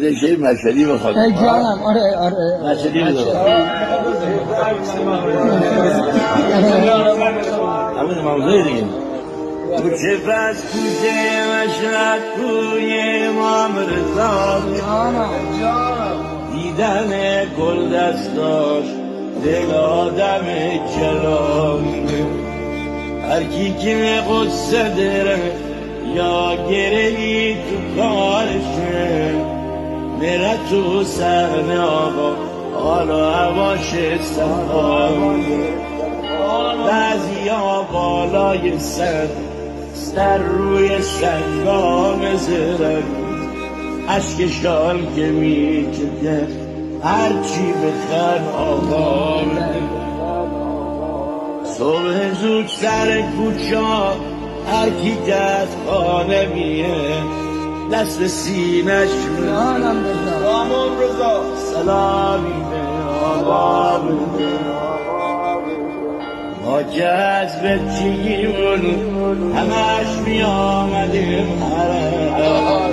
رشته مشهدی بخواد جانم. آره مشهدی بخواد همین موضوعی دیگه کوچه پس کوچه مشهد کوی امام رضا دیدن گل دستاش دل آدم جلاله هر کی که به قصه داره یا گرهی تو کارشه میره تو صحنه آقا حالا هواش سفاره بعضی ها بالای سر روی سنگام زرن اشکشان که میکشه هرچی بخر آقا صبح زود سر کوچه هر کی که از خانه میه دست سینش جانم رضا سلامی به آقا بده ما که از بچگیمون همش می آمدیم حرم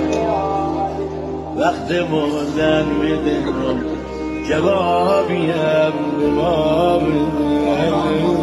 وقت مردن بده جوابی هم به ما بده